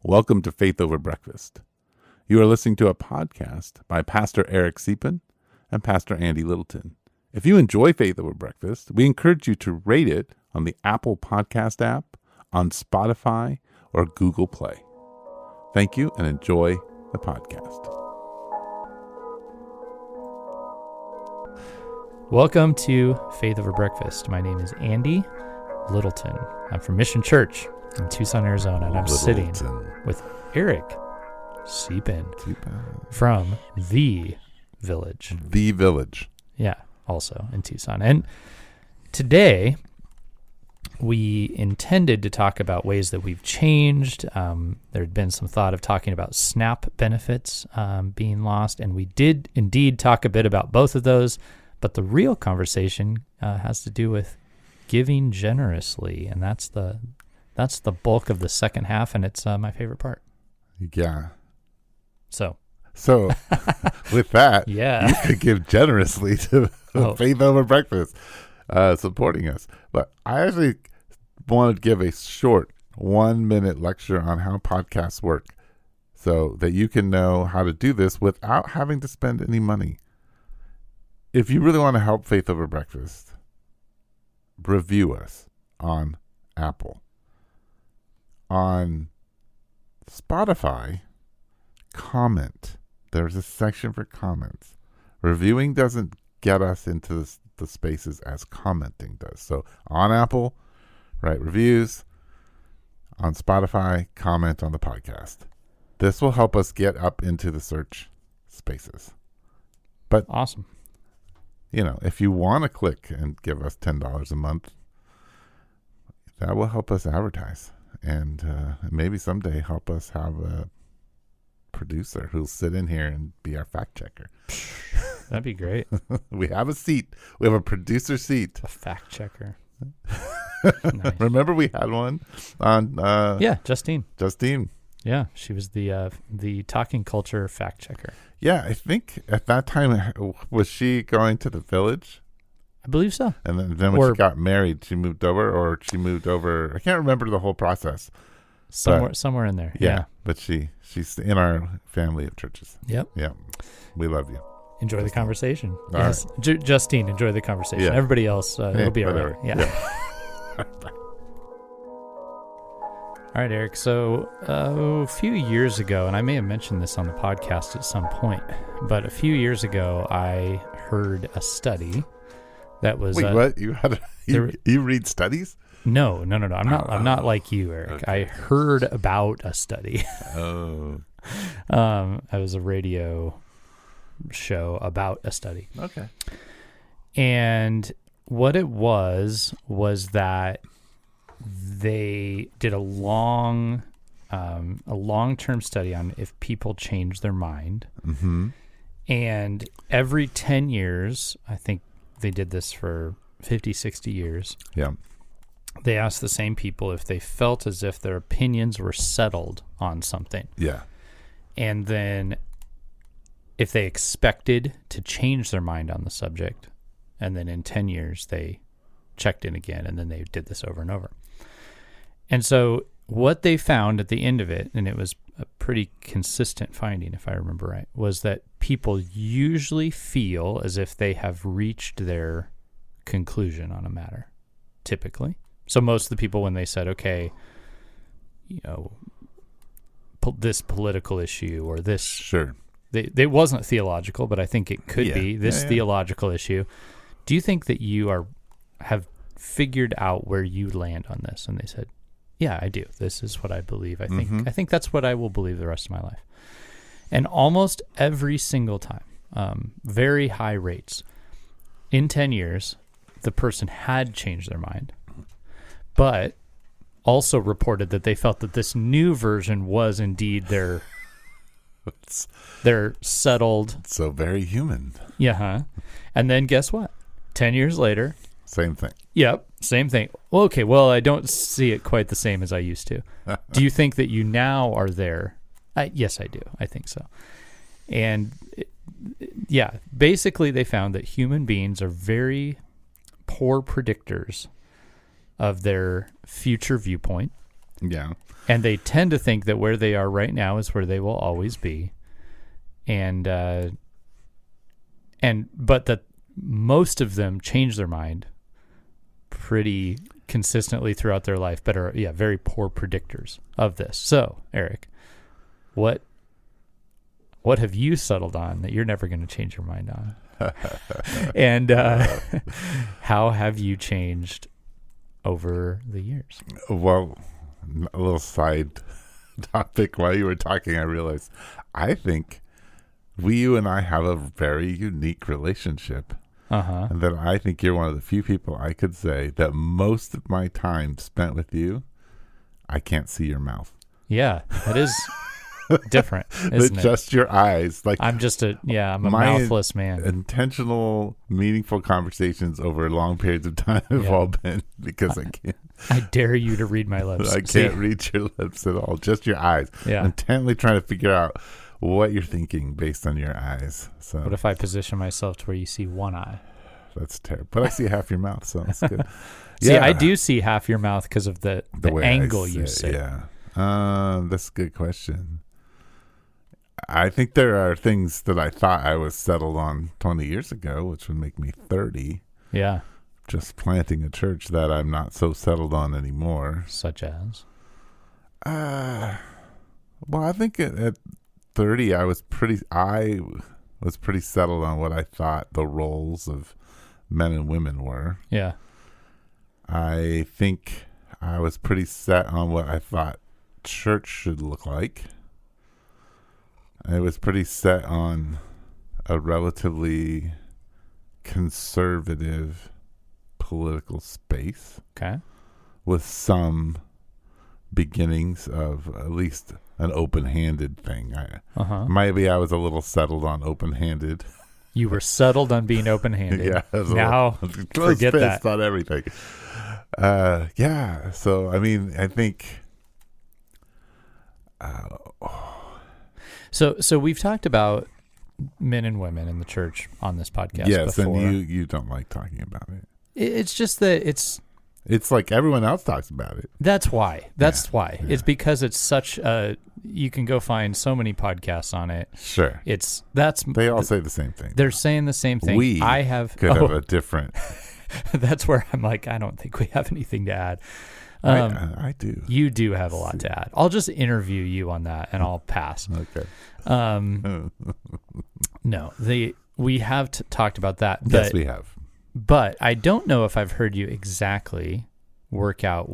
Welcome to Faith Over Breakfast. You are listening to a podcast by Pastor Eric Deepen and Pastor Andy Littleton. If you enjoy Faith Over Breakfast, we encourage you to rate it on the Apple Podcast app, on Spotify, or Google Play. Thank you and enjoy the podcast. Welcome to Faith Over Breakfast. My name is Andy Littleton. I'm from Mission Church in Tucson, Arizona, and I'm sitting with Eric Deepen from The Village. The Village. Yeah, also in Tucson. And today we intended to talk about ways that we've changed. There had been some thought of talking about SNAP benefits being lost, and we did indeed talk a bit about both of those, but the real conversation has to do with giving generously, and that's the bulk of the second half, and it's my favorite part. Yeah. So with that, yeah, you could give generously to Faith Over Breakfast, supporting us. But I actually wanted to give a short 1-minute lecture on how podcasts work so that you can know how to do this without having to spend any money. If you really want to help Faith Over Breakfast, review us on Apple. On Spotify, comment. There's a section for comments. Reviewing doesn't get us into the spaces as commenting does. So on Apple, write reviews. On Spotify, comment on the podcast. This will help us get up into the search spaces. But awesome. You know, if you want to click and give us $10 a month, that will help us advertise. And maybe someday help us have a producer who'll sit in here and be our fact checker. That'd be great. We have a seat. We have a producer seat. A fact checker. Nice. Remember we had one on... Justine. Justine. Yeah, she was the talking culture fact checker. Yeah, I think at that time, was she going to the Village? I believe so. And then when she got married, she moved over, I can't remember the whole process. Somewhere in there. Yeah. But she's in our family of churches. Yep. Yeah. We love you. Enjoy the conversation. All yes. Right. Justine, enjoy the conversation. Yeah. Everybody else, it'll be all right. Yeah. All right, Eric. So a few years ago, and I may have mentioned this on the podcast at some point, but a few years ago, I heard a study that was... Wait, what? You read studies? No. I'm not like you, Eric. Okay. I heard about a study. Oh. It was a radio show about a study. Okay. And what it was that they did a long-term study on if people change their mind. Mm-hmm. And every 10 years, I think they did this for 50, 60 years. Yeah. They asked the same people if they felt as if their opinions were settled on something. Yeah. And then if they expected to change their mind on the subject. And then in 10 years, they checked in again, and then they did this over and over. And so what they found at the end of it, and it was a pretty consistent finding, if I remember right, was that people usually feel as if they have reached their conclusion on a matter, typically. So most of the people, when they said, okay, this political issue or this... Sure. They wasn't theological, but I think it could be this theological issue. Do you think that you have figured out where you land on this? And they said, yeah, I do. This is what I believe. I think that's what I will believe the rest of my life. And almost every single time, very high rates, in 10 years, the person had changed their mind, but also reported that they felt that this new version was indeed their settled. So very human. Yeah. And then guess what? 10 years later. Same thing. Yep. Same thing. Well, okay. Well, I don't see it quite the same as I used to. Do you think that you now are there? Yes, I do. I think so. And basically they found that human beings are very poor predictors of their future viewpoint. Yeah. And they tend to think that where they are right now is where they will always be. But that most of them change their mind pretty consistently throughout their life, but are very poor predictors of this. So, Eric, what have you settled on that you're never going to change your mind on? And how have you changed over the years? Well, a little side topic. While you were talking, I realized I think you and I have a very unique relationship. And that I think you're one of the few people I could say that most of my time spent with you, I can't see your mouth. Yeah, that is different, isn't it? Just your eyes. Like I'm a mouthless man. Intentional, meaningful conversations over long periods of time have all been because I can't. I dare you to read my lips. I can't read your lips at all. Just your eyes. Yeah. Intently trying to figure out what you're thinking based on your eyes. So what if I position myself to where you see one eye? That's terrible. But I see half your mouth, so that's good. See, I do see half your mouth because of the angle you sit. Yeah. That's a good question. I think there are things that I thought I was settled on 20 years ago, which would make me 30. Yeah. Just planting a church that I'm not so settled on anymore. Such as? Well, I think at 30, I was pretty settled on what I thought the roles of men and women were. Yeah. I think I was pretty set on what I thought church should look like. I was pretty set on a relatively conservative political space. Okay. With some beginnings of at least an open-handed thing. Maybe I was a little settled on open-handed. You were settled on being open-handed. Yeah. Now, forget that. On everything. Yeah. So, I mean, I think... So we've talked about men and women in the church on this podcast before. And you don't like talking about it. It's just that it's like everyone else talks about it. That's why. Yeah. It's because it's such a... You can go find so many podcasts on it. Sure. They all say the same thing. They're saying the same thing. We could have a different... That's where I'm like, I don't think we have anything to add. I do. You do have a lot to add. I'll just interview you on that, and I'll pass. Okay. No, we have talked about that. Yes, we have. But I don't know if I've heard you exactly work out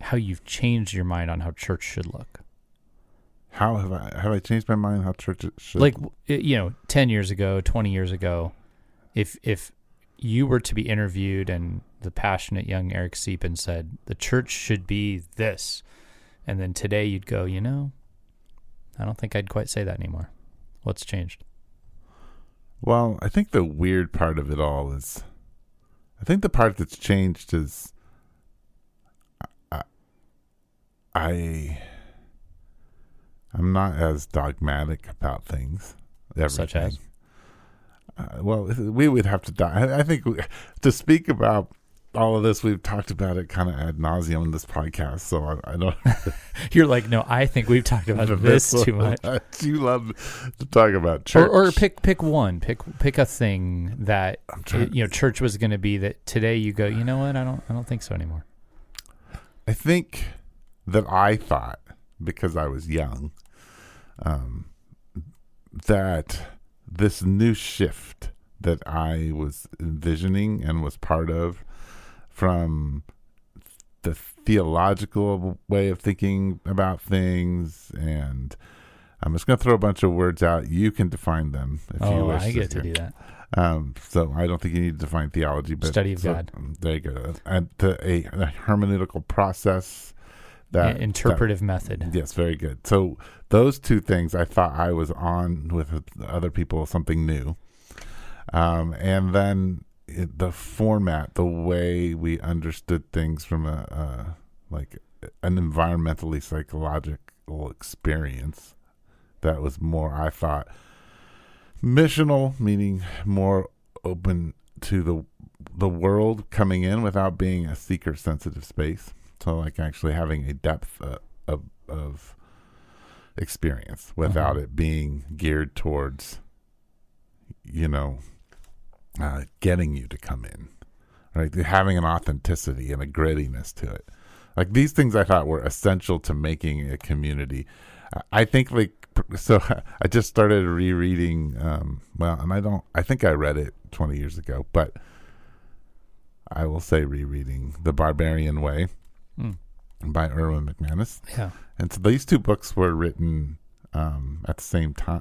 how you've changed your mind on how church should look. How have I changed my mind how church should? Like 10 years ago, 20 years ago, if you were to be interviewed and the passionate young Eric Siepen said the church should be this, and then today you'd go, I don't think I'd quite say that anymore. What's changed? Well, I think the weird part of it all is, I think the part that's changed is I'm not as dogmatic about things. Everything. Such as? Well, we would have to die. I think to speak about all of this, we've talked about it kind of ad nauseum in this podcast. So I don't. You're like, no, I think we've talked about this too much. You love to talk about church, or pick one, pick a thing that church was going to be. That today you go, you know what? I don't think so anymore. I think that I thought, because I was young, that this new shift that I was envisioning and was part of, from the theological way of thinking about things, and I'm just going to throw a bunch of words out. You can define them if you wish. I get to do that. So I don't think you need to define theology, but study of God. There you go. And a hermeneutical process. Interpretive method. Yes, very good. So those two things, I thought I was on with other people, something new. And then the format, the way we understood things from an environmentally psychological experience, that was more, I thought, missional, meaning more open to the world coming in without being a seeker-sensitive space. to like actually having a depth of experience without it being geared towards, getting you to come in, right? Having an authenticity and a grittiness to it. Like these things I thought were essential to making a community. I think so I just started rereading, I think I read it 20 years ago, but I will say rereading The Barbarian Way by Erwin McManus. Yeah. And so these two books were written at the same time.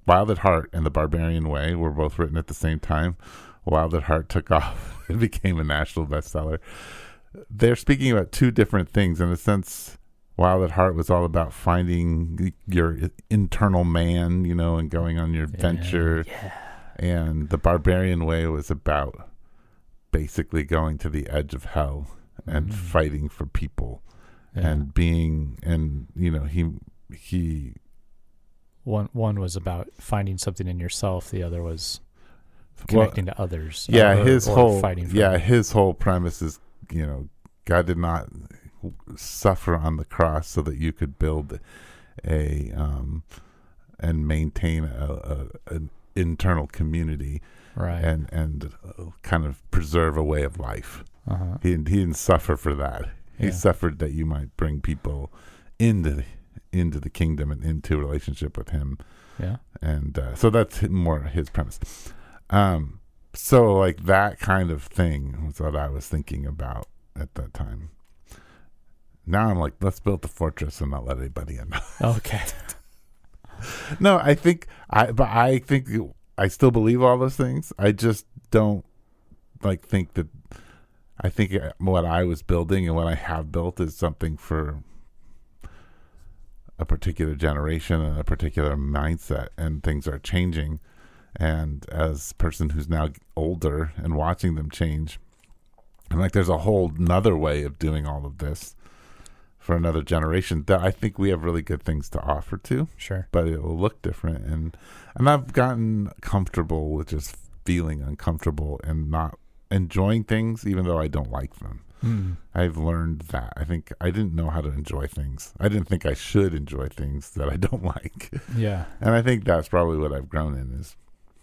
Wild at Heart and The Barbarian Way were both written at the same time. Wild at Heart took off. It became a national bestseller. They're speaking about two different things. In a sense, Wild at Heart was all about finding your internal man, and going on your venture. Yeah. And The Barbarian Way was about basically going to the edge of hell and fighting for people and being, and, he one was about finding something in yourself. The other was connecting to others. His whole premise is, God did not suffer on the cross so that you could build and maintain an internal community, right? And kind of preserve a way of life. He didn't suffer for that. He suffered that you might bring people into the kingdom and into a relationship with him. Yeah. And so that's more his premise. So like that kind of thing was what I was thinking about at that time. Now I'm like, let's build the fortress and not let anybody in. Okay. No, I think I still believe all those things. I just don't think that. I think what I was building and what I have built is something for a particular generation and a particular mindset, and things are changing. And as a person who's now older and watching them change, I'm like, there's a whole nother way of doing all of this for another generation that I think we have really good things to offer to. Sure. But it will look different. And I've gotten comfortable with just feeling uncomfortable and not enjoying things, even though I don't like them. I've learned that. I think I didn't know how to enjoy things. I didn't think I should enjoy things that I don't like. Yeah. And I think that's probably what I've grown in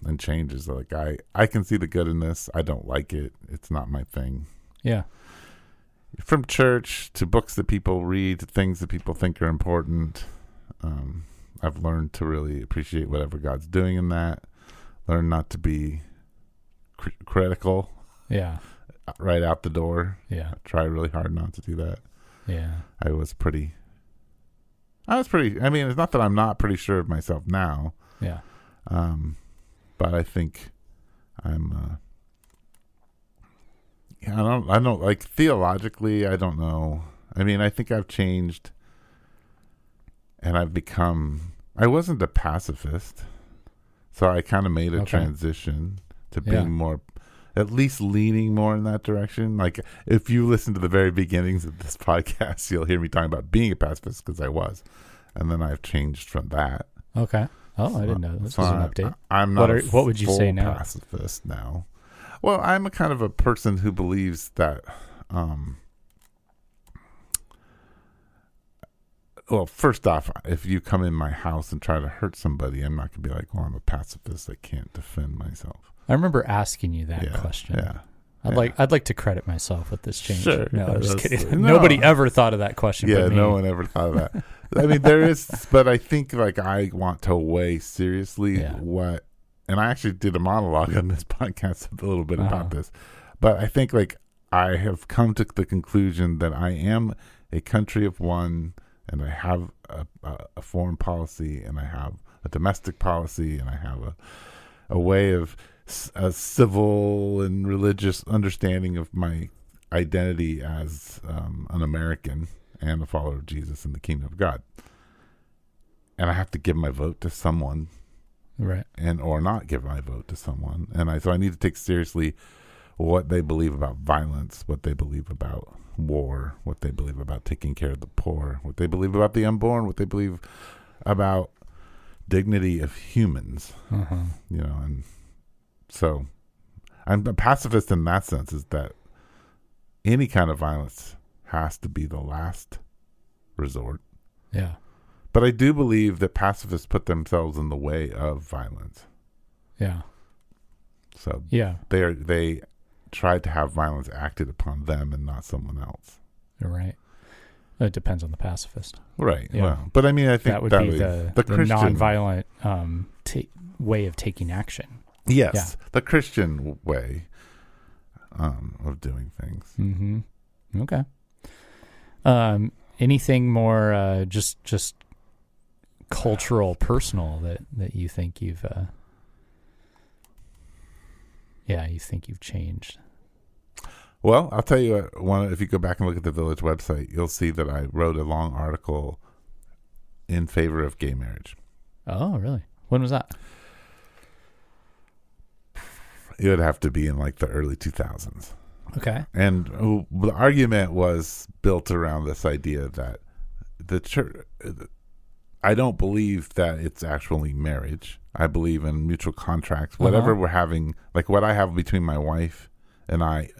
and changes. Like I can see the good in this. I don't like it. It's not my thing. Yeah. From church to books that people read to things that people think are important. I've learned to really appreciate whatever God's doing in that. Learn not to be critical. Yeah. Right out the door. Yeah. I try really hard not to do that. Yeah. I was pretty, I mean, it's not that I'm not pretty sure of myself now. Yeah. But I think I'm, I don't like theologically, I don't know. I mean, I think I've changed and I've become, I wasn't a pacifist. So I kind of made a transition to being more, at least leaning more in that direction. Like if you listen to the very beginnings of this podcast, you'll hear me talking about being a pacifist because I was. And then I've changed from that. Okay. Oh, I didn't know. This was an update. I'm not what would you say now? Pacifist now. Well, I'm a kind of a person who believes that, well, first off, if you come in my house and try to hurt somebody, I'm not going to be like, well, I'm a pacifist. I can't defend myself. I remember asking you that question. Yeah. I'd like to credit myself with this change. Sure. No, I'm just kidding. No. Nobody ever thought of that question. Yeah, but me. no one ever thought of that. I mean, there is, but I think like I want to weigh seriously what, and I actually did a monologue on this podcast a little bit about this, but I think like I have come to the conclusion that I am a country of one, and I have a foreign policy, and I have a domestic policy, and I have a way of a civil and religious understanding of my identity as an American and a follower of Jesus in the kingdom of God. And I have to give my vote to someone, right? And or not give my vote to someone. And so I need to take seriously what they believe about violence, what they believe about war, what they believe about taking care of the poor, what they believe about the unborn, what they believe about dignity of humans. You know, and so I'm a pacifist in that sense, is that any kind of violence has to be the last resort. Yeah. But I do believe that pacifists put themselves in the way of violence. Yeah. So yeah, they tried to have violence acted upon them and not someone else. You're right. It depends on the pacifist. Right. Yeah. Well, but I mean, I think that would be the Christian nonviolent way of taking action. Yes, Yeah. the Christian way of doing things. Mm-hmm. Okay. Anything more just cultural, personal that you think you've you think you've changed? Well, I'll tell you one. If you go back and look at the Village website, you'll see that I wrote a long article in favor of gay marriage. Oh, really? When was that? It would have to be in like the early 2000s. Okay. And the argument was built around this idea that the church, I don't believe that it's actually marriage. I believe in mutual contracts. Whatever we're having, like what I have between my wife and I,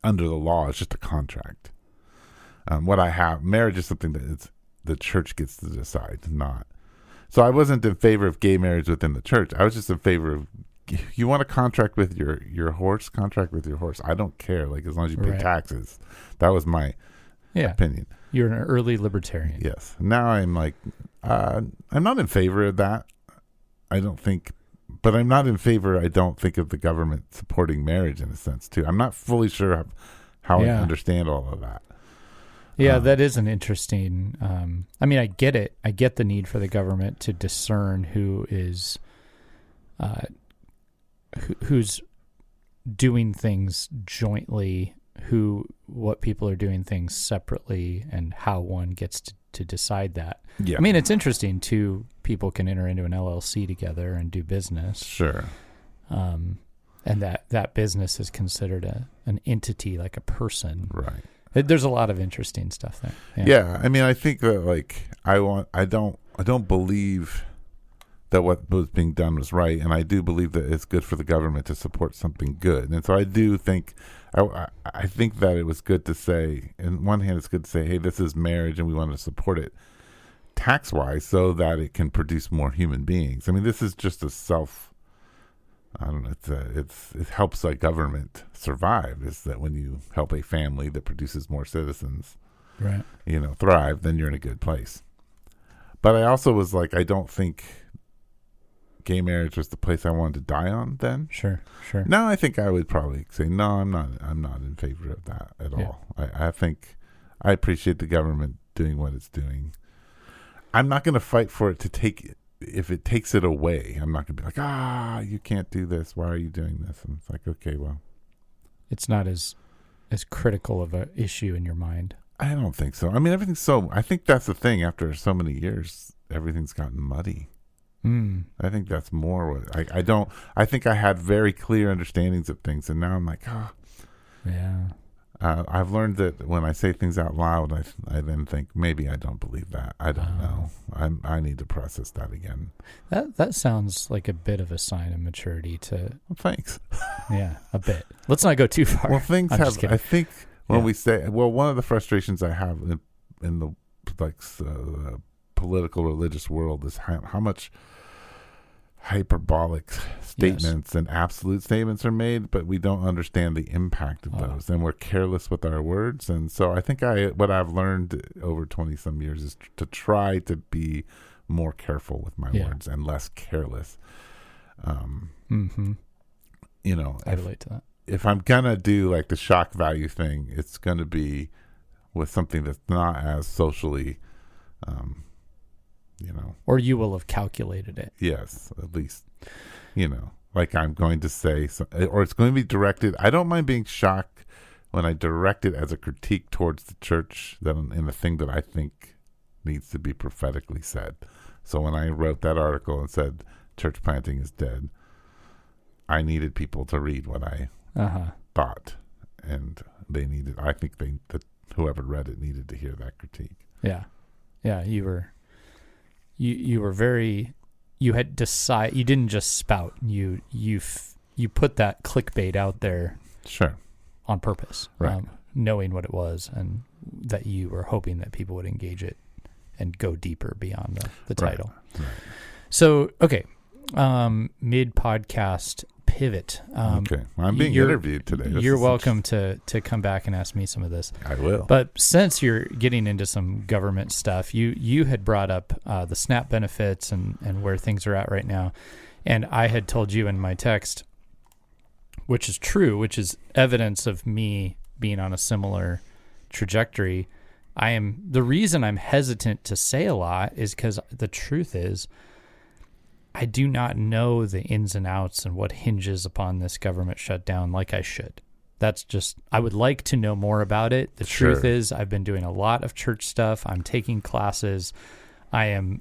under the law, is just a contract. What I have, marriage is something that the church gets to decide, not. So I wasn't in favor of gay marriage within the church. I was just in favor of, you want to contract with your horse, contract with your horse. I don't care, like as long as you pay taxes. That was my opinion. You're an early libertarian. Yes. Now I'm like, I'm not in favor of that. I don't think, but I'm not in favor, I don't think, of the government supporting marriage in a sense too. I'm not fully sure how I understand all of that. Yeah, that is an interesting, I mean, I get it. I get the need for the government to discern who is, who's doing things jointly, what people are doing things separately, and how one gets to decide that. Yeah. I mean, it's interesting. Two people can enter into an LLC together and do business. Sure. And that business is considered an entity, like a person. Right. There's a lot of interesting stuff there. Yeah. I mean, I think that like I don't believe that what was being done was right, and I do believe that it's good for the government to support something good. And so I do think I think that it was good to say, on one hand, it's good to say, hey, this is marriage and we want to support it tax-wise so that it can produce more human beings. I mean, this is just I don't know, it helps a government survive, is that when you help a family that produces more citizens, right, thrive, then you're in a good place. But I also was like, I don't think gay marriage was the place I wanted to die on then. Sure. Now I think I would probably say, no, I'm not in favor of that at all. I think I appreciate the government doing what it's doing. I'm not going to fight for it to take, if it takes it away, I'm not going to be like, you can't do this. Why are you doing this? And it's like, okay, well. It's not as critical of an issue in your mind. I don't think so. I mean, I think that's the thing. After so many years, everything's gotten muddy. I think that's more what I think I had very clear understandings of things, and now I'm like, yeah. I've learned that when I say things out loud, I then think maybe I don't believe that. I don't know. I need to process that again. That sounds like a bit of a sign of maturity to. Well, thanks. Yeah, a bit. Let's not go too far. Well, things have. I think when we say, one of the frustrations I have in the political religious world is how much hyperbolic statements and absolute statements are made, but we don't understand the impact of those, and we're careless with our words. And so I think what I've learned over 20 some years is to try to be more careful with my words and less careless. I relate to that. If I'm gonna do like the shock value thing, it's gonna be with something that's not as socially or you will have calculated it. Yes, at least, like I'm going to say, or it's going to be directed. I don't mind being shocked when I direct it as a critique towards the church in the thing that I think needs to be prophetically said. So when I wrote that article and said church planting is dead, I needed people to read what I thought, and I think that whoever read it needed to hear that critique. Yeah, you were. You were very, you had decide. You didn't just spout. You put that clickbait out there, sure, on purpose, right? knowing what it was and that you were hoping that people would engage it and go deeper beyond the title. Right. So, okay. Mid-podcast pivot. Okay. I'm being interviewed today. You're welcome to come back and ask me some of this. I will. But since you're getting into some government stuff, you had brought up the SNAP benefits and where things are at right now. And I had told you in my text, which is true, which is evidence of me being on a similar trajectory. The reason I'm hesitant to say a lot is because the truth is I do not know the ins and outs and what hinges upon this government shutdown like I should. That's just, I would like to know more about it. The truth is I've been doing a lot of church stuff. I'm taking classes. I am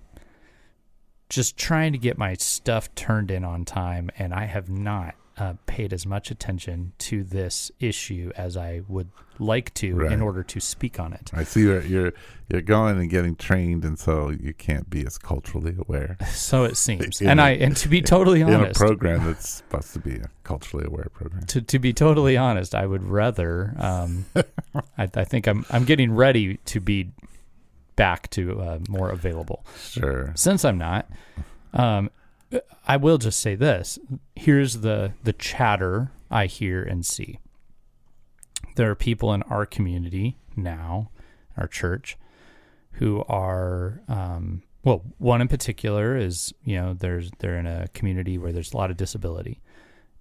just trying to get my stuff turned in on time, and I have not paid as much attention to this issue as I would like to in order to speak on it. I see you're going and getting trained, and so you can't be as culturally aware. So it seems. And to be totally honest, in a program that's supposed to be a culturally aware program. To be totally honest, I would rather. I think I'm getting ready to be back to more available. Sure. Since I'm not. I will just say this. Here's the chatter I hear and see. There are people in our community now, our church, who are, one in particular is, they're in a community where there's a lot of disability,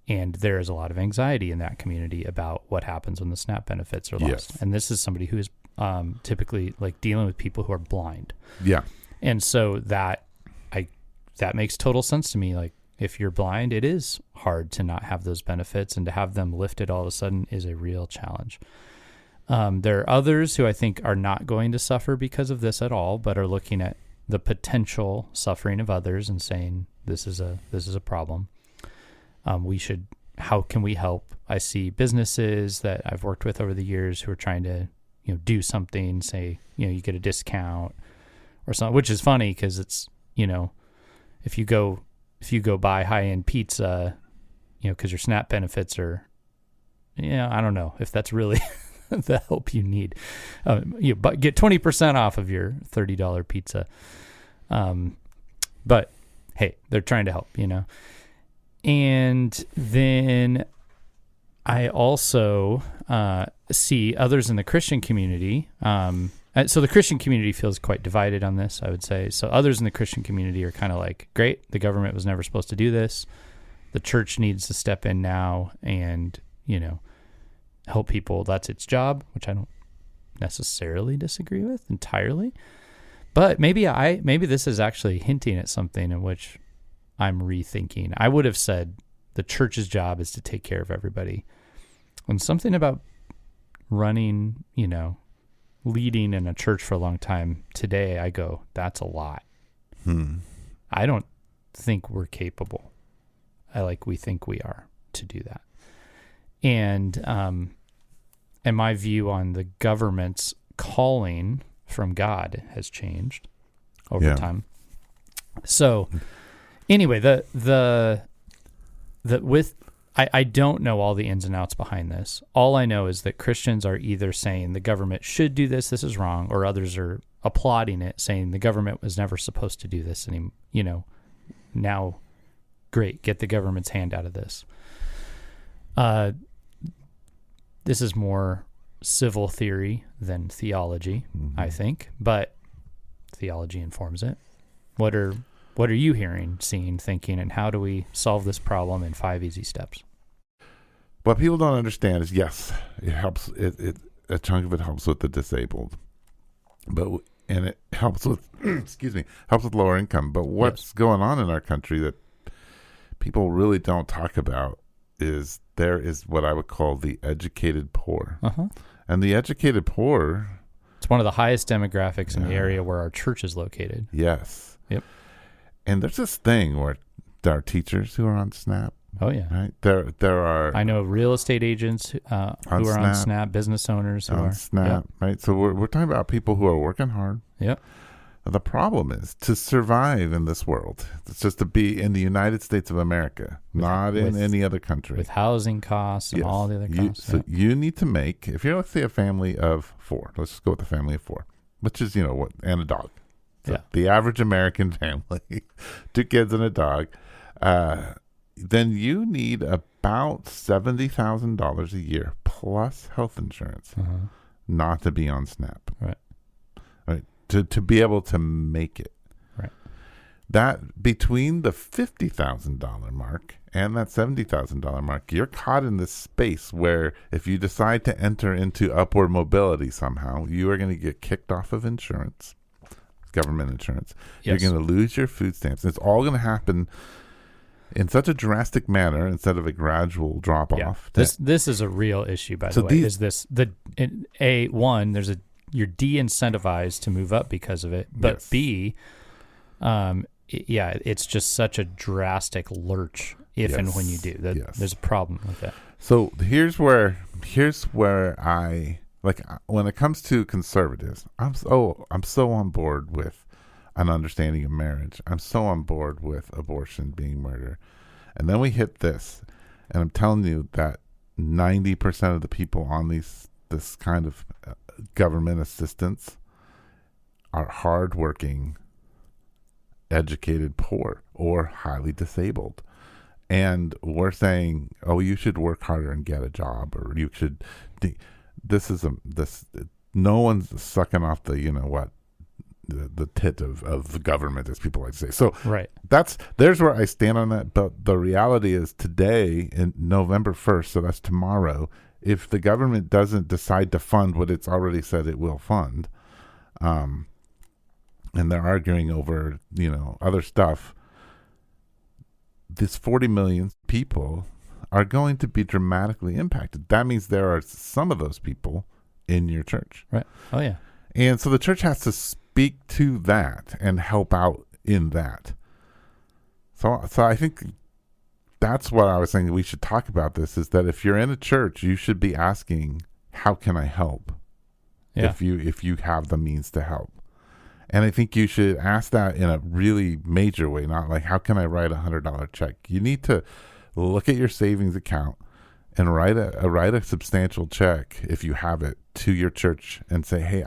and there is a lot of anxiety in that community about what happens when the SNAP benefits are lost. Yes. And this is somebody who is typically like dealing with people who are blind. Yeah. And so that makes total sense to me. Like, if you're blind, it is hard to not have those benefits, and to have them lifted all of a sudden is a real challenge. There are others who I think are not going to suffer because of this at all, but are looking at the potential suffering of others and saying, this is a problem. How can we help? I see businesses that I've worked with over the years who are trying to, do something, say, you get a discount or something, which is funny because it's, if you go buy high-end pizza, because your SNAP benefits are, I don't know if that's really the help you need. But get 20% off of your $30 pizza. But hey, they're trying to help, And then I also see others in the Christian community. So the Christian community feels quite divided on this, I would say. So others in the Christian community are kind of like, great, the government was never supposed to do this. The church needs to step in now and, help people. That's its job, which I don't necessarily disagree with entirely. But maybe this is actually hinting at something in which I'm rethinking. I would have said the church's job is to take care of everybody. And something about running, leading in a church for a long time, today I go, that's a lot. I don't think we're capable. We think we are to do that. And my view on the government's calling from God has changed over time. So anyway, I don't know all the ins and outs behind this. All I know is that Christians are either saying the government should do this is wrong, or others are applauding it, saying the government was never supposed to do this, and now, great, get the government's hand out of this. This is more civil theory than theology, I think, but theology informs it. What are you hearing, seeing, thinking, and how do we solve this problem in 5 easy steps? What people don't understand is, yes, it helps. A chunk of it helps with the disabled, and it helps with helps with lower income. But what's going on in our country that people really don't talk about is there is what I would call the educated poor, and the educated poor. It's one of the highest demographics in the area where our church is located. Yes. Yep. And there's this thing where there are teachers who are on SNAP. Oh yeah. Right. There are. I know real estate agents who are on SNAP, business owners who are SNAP. Yep. Right. So we're talking about people who are working hard. Yep. The problem is to survive in this world. It's just to be in the United States of America, not in any other country. With housing costs and all the other costs. So you need to make, if you're, let's say, a family of 4, let's just go with a family of 4, which is, and a dog. So the average American family, 2 kids and a dog, then you need about $70,000 a year plus health insurance not to be on SNAP. Right. To be able to make it. Right. That between the $50,000 mark and that $70,000 mark, you're caught in this space where if you decide to enter into upward mobility somehow, you are going to get kicked off of insurance, government insurance. Yes. You're going to lose your food stamps. It's all going to happen in such a drastic manner instead of a gradual drop off. This is a real issue, by the way. Is this you're de-incentivized to move up because of it, but B, it's just such a drastic lurch if and when you do. There's a problem with that. So here's where I when it comes to conservatives, I'm so on board with an understanding of marriage. I'm so on board with abortion being murder, and then we hit this, and I'm telling you that 90% of the people on this kind of government assistance are hardworking, educated, poor, or highly disabled. And we're saying, oh, you should work harder and get a job, or you should. No one's sucking off the the tit of the government, as people like to say. So there's where I stand on that. But the reality is today, in November 1st, so that's tomorrow, if the government doesn't decide to fund what it's already said it will fund, and they're arguing over, other stuff, this 40 million people are going to be dramatically impacted. That means there are some of those people in your church. Right. Oh, yeah. And so the church has to speak to that and help out in that. So I think that's what I was saying we should talk about this, is that if you're in a church, you should be asking, how can I help? Yeah. If you have the means to help. And I think you should ask that in a really major way, not like, how can I write $100 check? You need to look at your savings account and write a substantial check, if you have it, to your church and say, hey,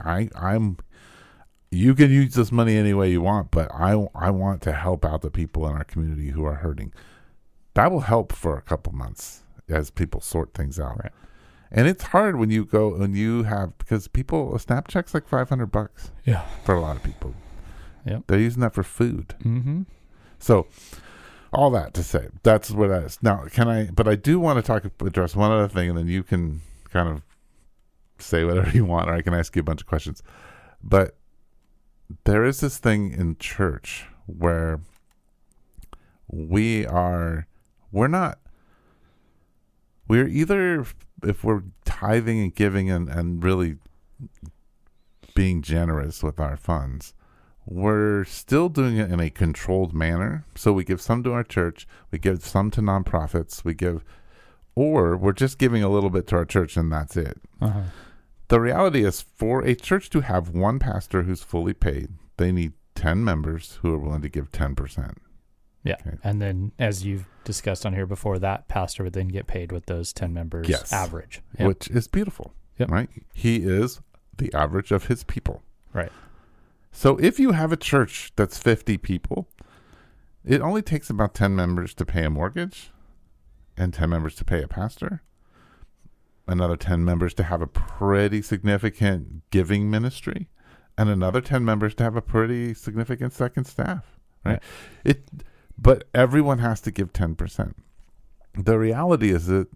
you can use this money any way you want, but I want to help out the people in our community who are hurting. That will help for a couple months as people sort things out. Right. And it's hard when you because a SNAP check's like $500. Yeah. For a lot of people. Yep. They're using that for food. Mm-hmm. So all that to say, that's what that is. Now, but I do want to address one other thing, and then you can kind of say whatever you want, or I can ask you a bunch of questions. But there is this thing in church where we're either, if we're tithing and giving and really being generous with our funds, we're still doing it in a controlled manner. So we give some to our church, we give some to nonprofits, or we're just giving a little bit to our church and that's it. Uh-huh. The reality is, for a church to have one pastor who's fully paid, they need 10 members who are willing to give 10%. Yeah. Okay. And then, as you've discussed on here before, that pastor would then get paid with those 10 members average. Yep. Which is beautiful. Yep. Right? He is the average of his people. Right. So if you have a church that's 50 people, it only takes about 10 members to pay a mortgage and 10 members to pay a pastor, another 10 members to have a pretty significant giving ministry, and another 10 members to have a pretty significant second staff. Right? But everyone has to give 10%. The reality is that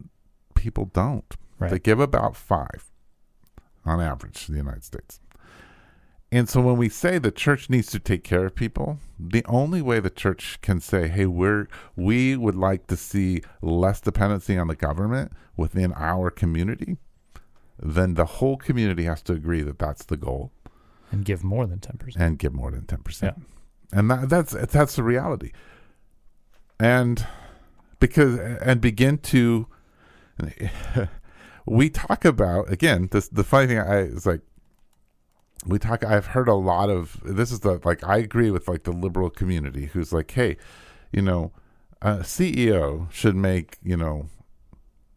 people don't. Right. They give about 5 on average in the United States. And so when we say the church needs to take care of people, the only way the church can say, hey, we would like to see less dependency on the government within our community, then the whole community has to agree that that's the goal. And give more than 10%. And give more than 10%. Yeah. And that's the reality. And begin to, we talk about, again, the funny thing is like, I've heard a lot of, this is I agree with like the liberal community who's like, hey, a CEO should make,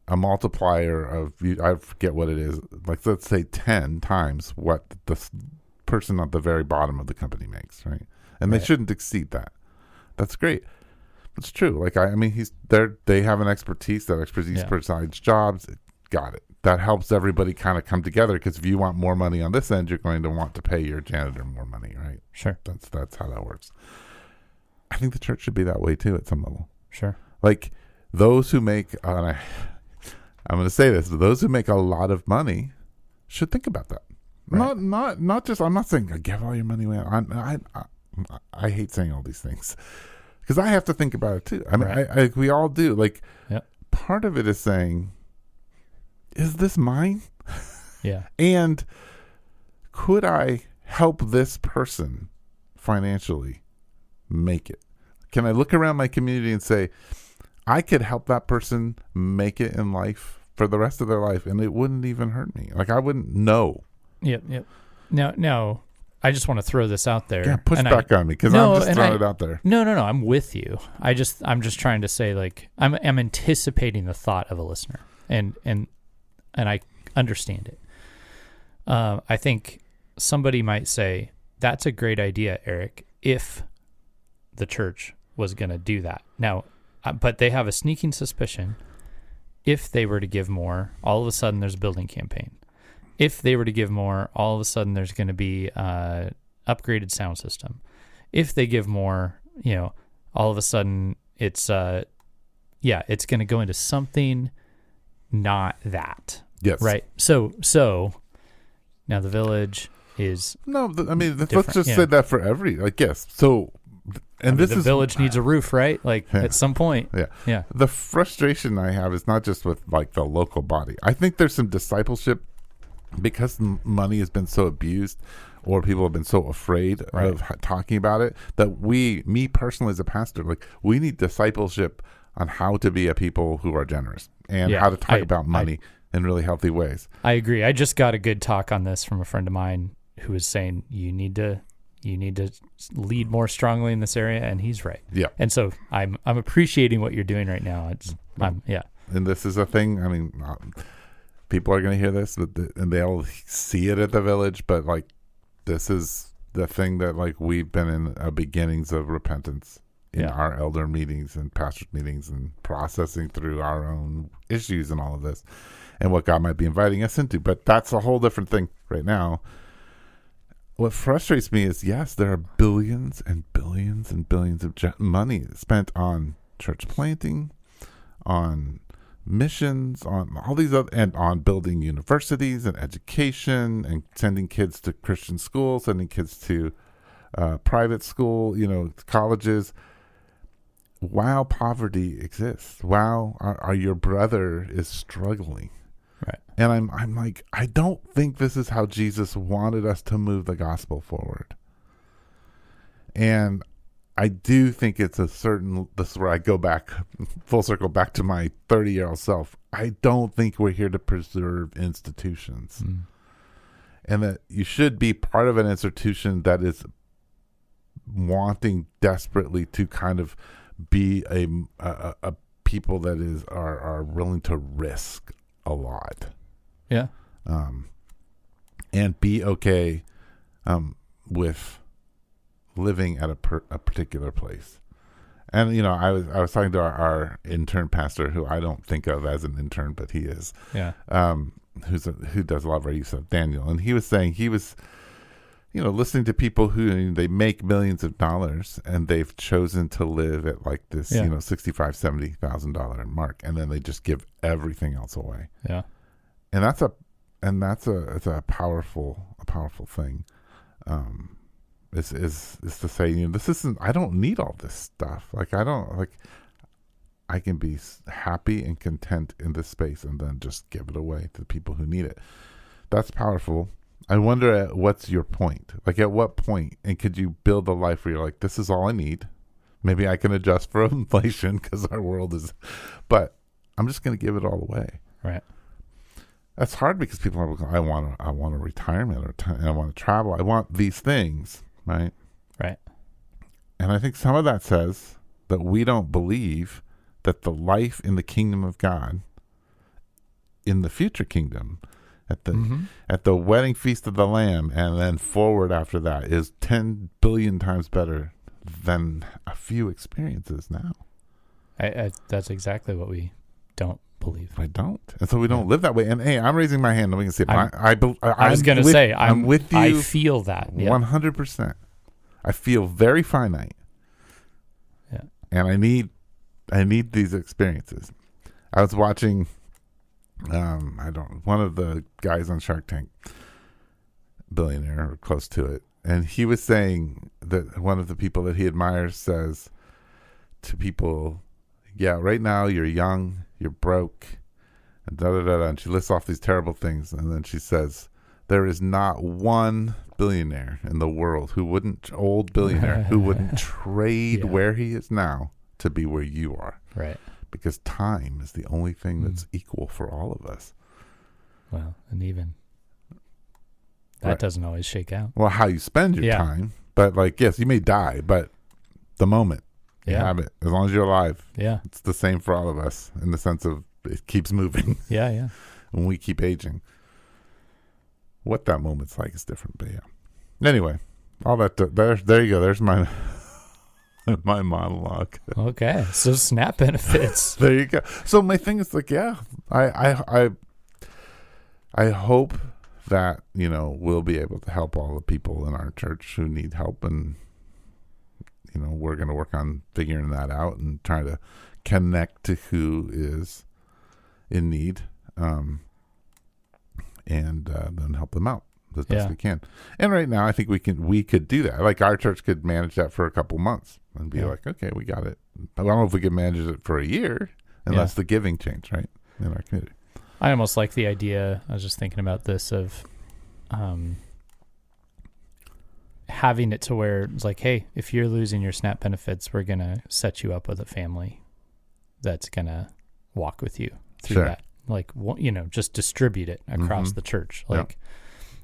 a multiplier of, I forget what it is, like let's say 10 times what the person at the very bottom of the company makes, right? And they shouldn't exceed that. That's great. It's true. Like, they have an expertise. That expertise provides jobs. Got it. That helps everybody kind of come together, because if you want more money on this end, you're going to want to pay your janitor more money, right? Sure. That's how that works. I think the church should be that way too at some level. Sure. Like those who make, I'm going to say this, those who make a lot of money should think about that. Right. Not just, I'm not saying give all your money away. I hate saying all these things because I have to think about it too. I mean, we all do. Like, part of it is saying, is this mine? Yeah. And could I help this person financially make it? Can I look around my community and say, I could help that person make it in life for the rest of their life, and it wouldn't even hurt me. Like, I wouldn't know. Yep. Now, I just want to throw this out there. Yeah, push back on me, because I'm just throwing it out there. No, I'm with you. I'm just trying to say, like, I'm anticipating the thought of a listener, and I understand it. I think somebody might say, that's a great idea, Eric, if the church was going to do that. Now, but they have a sneaking suspicion, if they were to give more, all of a sudden there's a building campaign. If they were to give more, all of a sudden there's going to be upgraded sound system. If they give more, all of a sudden it's it's going to go into something not that. Yes. Right. So now the village is let's just say that for every, yes. So, and the village needs a roof, right? Like at some point. Yeah. Yeah. The frustration I have is not just with like the local body. I think there's some discipleship, because money has been so abused, or people have been so afraid of talking about it, that me personally as a pastor, like, we need discipleship on how to be a people who are generous, and how to talk about money in really healthy ways. I agree. I just got a good talk on this from a friend of mine who was saying you need to lead more strongly in this area, and he's right. Yeah. And so I'm appreciating what you're doing right now. And this is a thing. I mean, people are going to hear this, and they'll see it at the village, but like, this is the thing that, like, we've been in beginnings of repentance in our elder meetings and pastors meetings, and processing through our own issues and all of this, and what God might be inviting us into. But that's a whole different thing right now. What frustrates me is, yes, there are billions and billions and billions of money spent on church planting, on missions, on all these other, and on building universities and education, and sending kids to Christian schools, sending kids to private school, colleges, while poverty exists, while your brother is struggling. Right. And I'm like, I don't think this is how Jesus wanted us to move the gospel forward. And I do think it's this is where I go back, full circle back to my 30-year-old self. I don't think we're here to preserve institutions. And that you should be part of an institution that is wanting desperately to kind of be a people that are willing to risk a lot. Yeah. And be okay with living at a particular place. And I was talking to our intern pastor, who I don't think of as an intern, but he is. Yeah. Who does a lot of our use of Daniel, and he was saying he was, listening to people who they make millions of dollars, and they've chosen to live at like this, $65,000-$70,000 mark, and then they just give everything else away. Yeah. And it's a powerful thing. Is to say, this isn't, I don't need all this stuff. Like, I can be happy and content in this space, and then just give it away to the people who need it. That's powerful. I wonder what's your point? Like, at what point, and could you build a life where you're like, this is all I need. Maybe I can adjust for inflation, because our world is, but I'm just going to give it all away. Right. That's hard because people are like, I want a retirement, I want to travel. I want these things, right? Right. And I think some of that says that we don't believe that the life in the kingdom of God, in the future kingdom, at the wedding feast of the Lamb, and then forward after that, is 10 billion times better than a few experiences now. That's exactly what we don't believe. I don't, and so we don't live that way. And hey, I'm raising my hand, and we can see. I was going to say, I'm with you. I feel that 100%. I feel very finite. Yeah, and I need these experiences. I was watching, one of the guys on Shark Tank, billionaire or close to it, and he was saying that one of the people that he admires says to people, yeah, right now you're young, you're broke, and and she lists off these terrible things, and then she says, there is not one billionaire in the world who wouldn't trade where he is now to be where you are. Right. Because time is the only thing that's equal for all of us. Well, and even that doesn't always shake out. Well, how you spend your time, but like, yes, you may die, but the moment you have it, as long as you're alive, it's the same for all of us in the sense of it keeps moving. Yeah. When we keep aging. What that moment's like is different, but yeah. Anyway, all that there you go. There's my my monologue. Okay, so SNAP benefits. There you go. So my thing is like, I hope that we'll be able to help all the people in our church who need help, and we're going to work on figuring that out and trying to connect to who is in need. And then help them out as best we can. And right now, I think we could do that. Like our church could manage that for a couple months and be like, okay, we got it. I don't know if we could manage it for a year unless the giving changed, right, in our community. I almost like the idea. I was just thinking about this of having it to where it's like, hey, if you're losing your SNAP benefits, we're going to set you up with a family that's going to walk with you through that. Like, just distribute it across the church. Like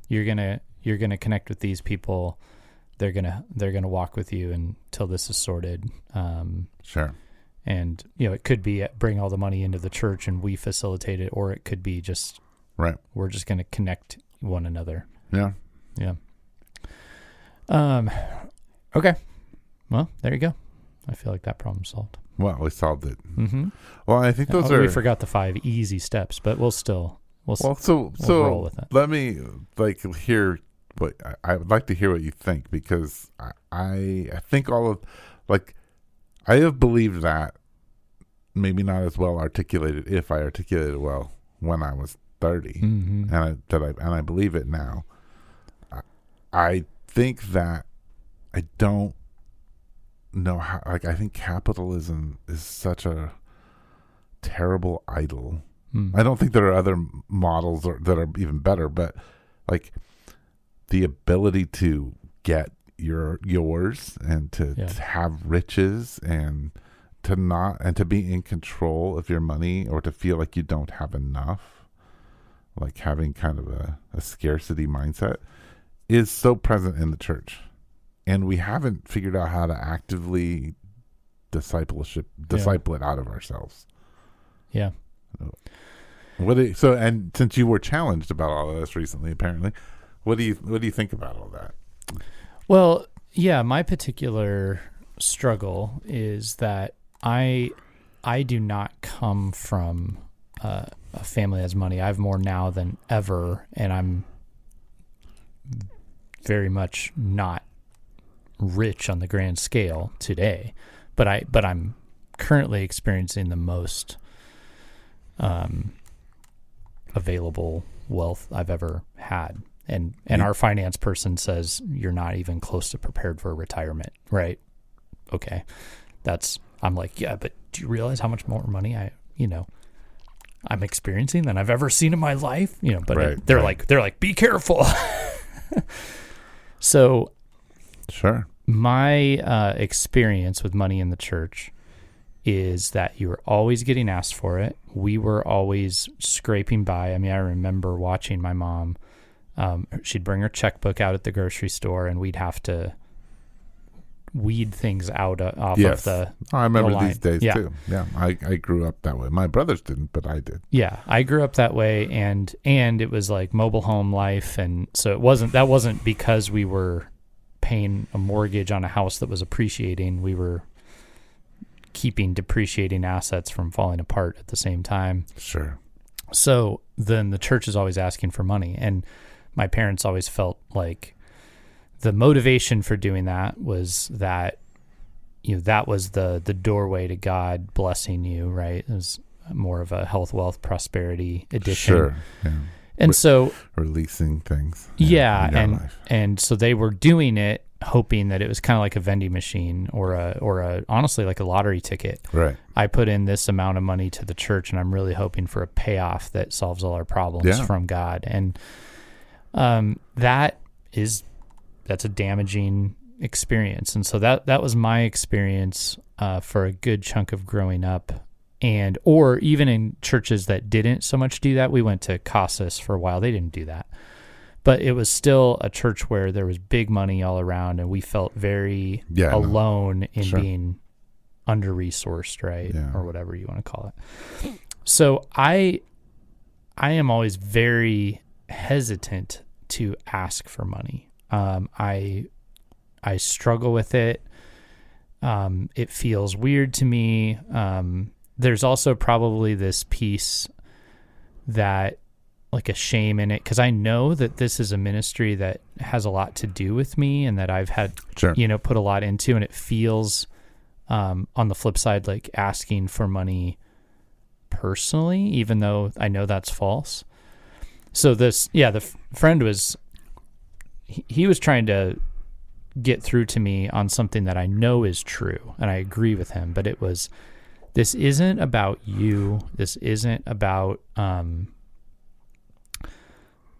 you're going to connect with these people. They're going to walk with you until this is sorted. Sure. And, it could be bring all the money into the church and we facilitate it, or it could be just, we're just going to connect one another. Yeah. Yeah. Okay. Well, there you go. I feel like that problem's solved. Well, we solved it. Mm-hmm. Well, I think those we forgot the 5 easy steps, but we'll roll with it. Let me hear what I would like to hear what you think, because I think I have believed that, maybe not as well articulated if I articulated it well when I was 30, and I believe it now. I think that I don't know how. I think capitalism is such a terrible idol. I don't think there are other models that are even better, but like the ability to get yours and to have riches and to be in control of your money, or to feel like you don't have enough, like having kind of a scarcity mindset, is so present in the church. And we haven't figured out how to actively disciple it out of ourselves. Yeah. And since you were challenged about all of this recently, apparently, what do you think about all that? Well, yeah, my particular struggle is that I do not come from a family that has money. I have more now than ever, and I'm very much not rich on the grand scale today, but I'm currently experiencing the most available wealth I've ever had. And our finance person says you're not even close to prepared for retirement, right? Okay. I'm like, yeah, but do you realize how much more money I'm experiencing than I've ever seen in my life? But they're like, be careful. So sure. My experience with money in the church is that you were always getting asked for it. We were always scraping by. I mean, I remember watching my mom. She'd bring her checkbook out at the grocery store, and we'd have to weed things out off of the I remember line. these days too. Yeah, I grew up that way. My brothers didn't, but I did. Yeah, I grew up that way, and it was like mobile home life, and so that wasn't because we were paying a mortgage on a house that was appreciating. We were keeping depreciating assets from falling apart at the same time. Sure. So then the church is always asking for money, and my parents always felt like the motivation for doing that was that, that was the doorway to God blessing you, right? It was more of a health, wealth, prosperity edition. Sure. Yeah. And so releasing things. And so they were doing it hoping that it was kind of like a vending machine or a honestly like a lottery ticket. Right. I put in this amount of money to the church, and I'm really hoping for a payoff that solves all our problems from God. And that's a damaging experience. And so that was my experience for a good chunk of growing up. Or even in churches that didn't so much do that. We went to Casas for a while. They didn't do that. But it was still a church where there was big money all around, and we felt very alone in being under-resourced, right? Yeah. Or whatever you want to call it. So I am always very hesitant to ask for money. I struggle with it. It feels weird to me. There's also probably this piece that, like, a shame in it, because I know that this is a ministry that has a lot to do with me and that I've had, put a lot into, and it feels, on the flip side, like asking for money personally, even though I know that's false. So the friend was, he was trying to get through to me on something that I know is true, and I agree with him, but it was, this isn't about you. This isn't about,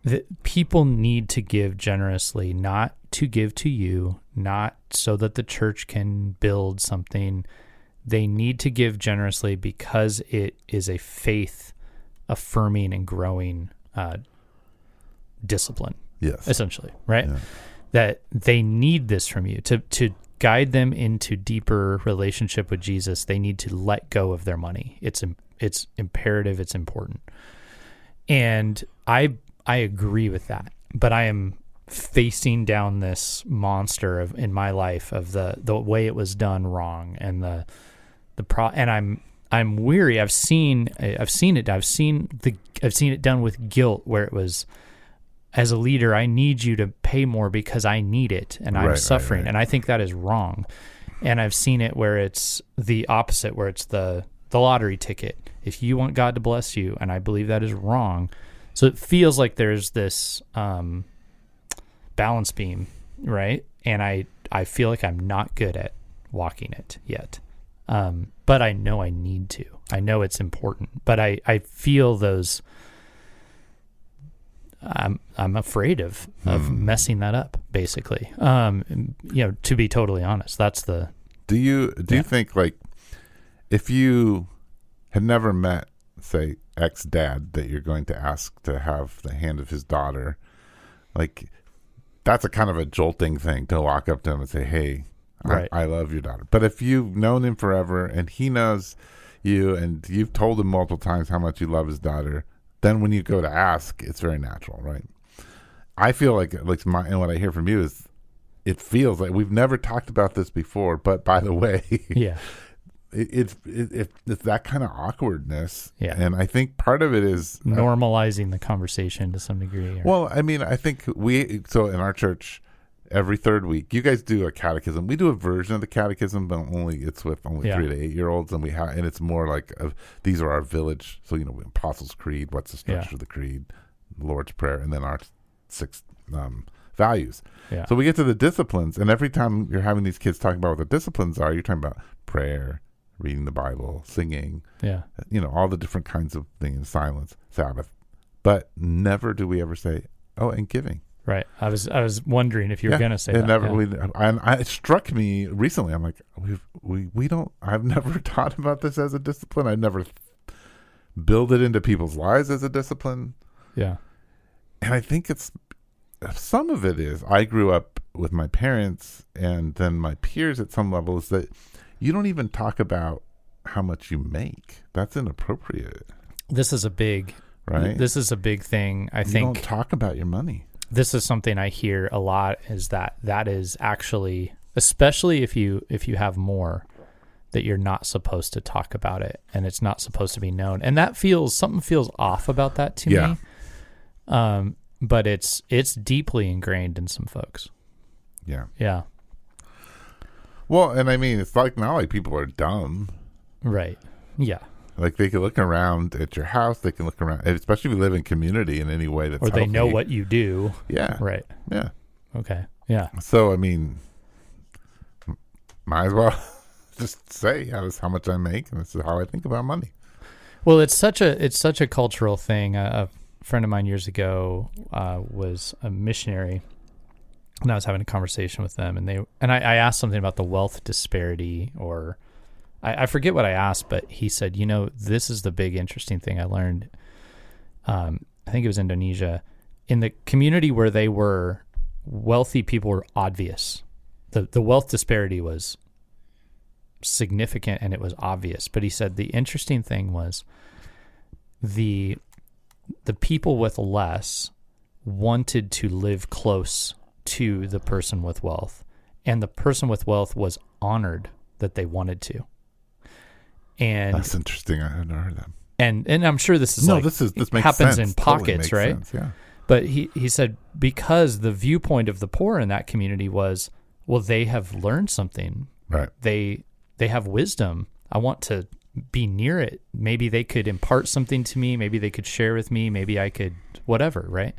that people need to give generously, not to give to you, not so that the church can build something. They need to give generously because it is a faith affirming and growing discipline. Yes. Essentially, right? Yeah. That they need this from you to guide them into deeper relationship with Jesus. They need to let go of their money. It's imperative. It's important. And I agree with that, but I am facing down this monster in my life of the way it was done wrong, and and I'm weary. I've seen it done with guilt, where it was, as a leader, I need you to pay more because I need it and I'm suffering. Right. And I think that is wrong. And I've seen it where it's the opposite, where it's the lottery ticket. If you want God to bless you, and I believe that is wrong. So it feels like there's this balance beam, right? And I feel like I'm not good at walking it yet. But I know I need to. I know it's important. But I feel those... I'm afraid of messing that up, basically. To be totally honest, that's the... Do you think, like, if you had never met, say, ex-dad that you're going to ask to have the hand of his daughter, like, that's a kind of a jolting thing to walk up to him and say, hey, I love your daughter. But if you've known him forever and he knows you and you've told him multiple times how much you love his daughter, then when you go to ask, it's very natural, right? I feel like and what I hear from you is, it feels like we've never talked about this before, but by the way, it's that kind of awkwardness. Yeah. And I think part of it is normalizing the conversation to some degree. Well, I mean, I think so in our church, every third week, you guys do a catechism. We do a version of the catechism, but it's with 3 to 8 year olds, and and it's more like these are our village. So Apostles' Creed, what's the structure of the creed, the Lord's Prayer, and then our 6 values. Yeah. So we get to the disciplines, and every time you're having these kids talking about what the disciplines are, you're talking about prayer, reading the Bible, singing, all the different kinds of things, silence, Sabbath, but never do we ever say, oh, and giving. Right. I was wondering if you were going to say that. It struck me recently. I'm like, we don't. I've never taught about this as a discipline. I never build it into people's lives as a discipline. Yeah. And I think some of it is I grew up with my parents and then my peers at some level is that you don't even talk about how much you make. That's inappropriate. This is a big thing. I think you don't talk about your money. This is something I hear a lot, is that is actually, especially if you have more, that you're not supposed to talk about it and it's not supposed to be known. And something feels off about that to me. But it's deeply ingrained in some folks. Yeah. Yeah. Well, and I mean, it's like not like people are dumb. Right. Yeah. Like they can look around at your house. They can look around, especially if you live in community in any way that's or they healthy. know what you do. Yeah. Right. Yeah. Okay. Yeah. So I mean, might as well just say how much I make, and this is how I think about money. Well, it's such a cultural thing. A friend of mine years ago was a missionary, and I was having a conversation with them, and I asked something about the wealth disparity, or I forget what I asked, but he said, this is the big interesting thing I learned. I think it was Indonesia. In the community where they were, wealthy people were obvious. The wealth disparity was significant and it was obvious. But he said the interesting thing was the people with less wanted to live close to the person with wealth, and the person with wealth was honored that they wanted to. And that's interesting. I hadn't heard that. And I'm sure this makes happens in pockets, totally right? Sense, yeah. But he said because the viewpoint of the poor in that community was, well, they have learned something. Right. They have wisdom. I want to be near it. Maybe they could impart something to me. Maybe they could share with me. Maybe I could whatever, right?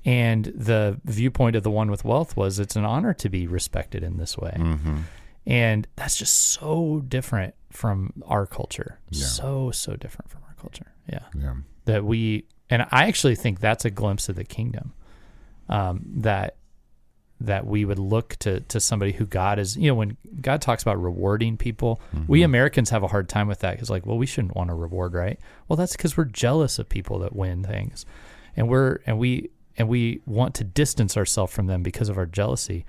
And the viewpoint of the one with wealth was it's an honor to be respected in this way. Mm-hmm. And that's just so different from our culture. Yeah. So different from our culture. Yeah. Yeah. And I actually think that's a glimpse of the kingdom. That we would look to somebody who God is, when God talks about rewarding people, we Americans have a hard time with that because we shouldn't want to reward, right? Well, that's because we're jealous of people that win things. And we want to distance ourselves from them because of our jealousy.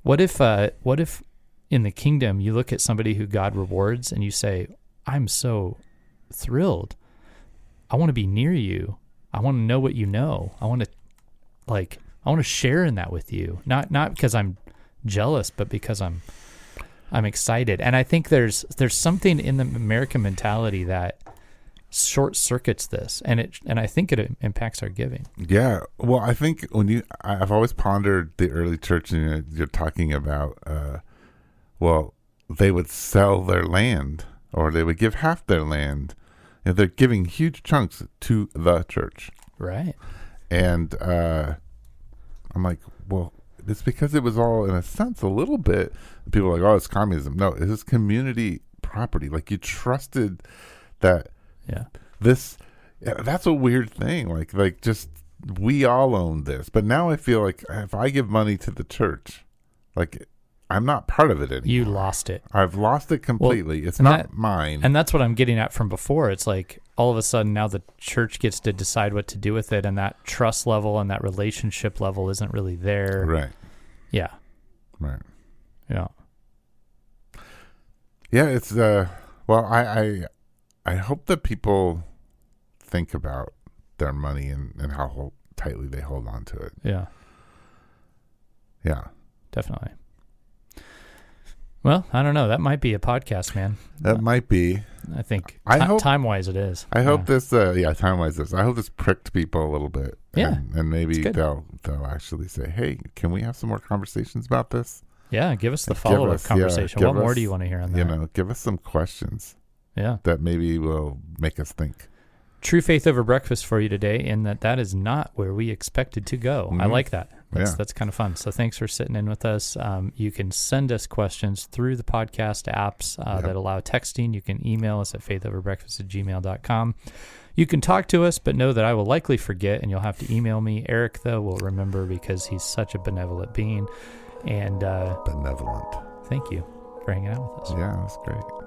What if in the kingdom, you look at somebody who God rewards and you say, I'm so thrilled. I want to be near you. I want to know what you know. I want to share in that with you. Not because I'm jealous, but because I'm excited. And I think there's something in the American mentality that short circuits this, and I think it impacts our giving. Yeah. Well, I think I've always pondered the early church, and you're talking about, they would sell their land, or they would give half their land, and they're giving huge chunks to the church. Right. And I'm like, well, it's because it was all, in a sense, a little bit. People are like, oh, it's communism. No, it is community property. Like you trusted that. Yeah. That's a weird thing. Like just we all own this. But now I feel like if I give money to the church, like I'm not part of it anymore. You lost it. I've lost it completely. It's not mine. And that's what I'm getting at from before. It's like all of a sudden now the church gets to decide what to do with it, and that trust level and that relationship level isn't really there. Right. Yeah. Right. Yeah. Yeah, it's I hope that people think about their money and how tightly they hold on to it. Yeah. Yeah. Definitely. Well, I don't know. That might be a podcast, man. That might be. I think hope time-wise it is. I hope this, time-wise this. I hope this pricked people a little bit. Yeah. And maybe they'll actually say, hey, can we have some more conversations about this? Yeah, give us the follow-up conversation. What more do you want to hear on that? Give us some questions. Yeah. That maybe will make us think. True faith over breakfast for you today, in that is not where we expected to go. I like that. That's kind of fun. So thanks for sitting in with us. You can send us questions through the podcast apps that allow texting. You can email us at faithoverbreakfast@gmail.com. You can talk to us, but know that I will likely forget, and you'll have to email me. Eric, though, will remember because he's such a benevolent being. And benevolent. Thank you for hanging out with us. Yeah, that's great.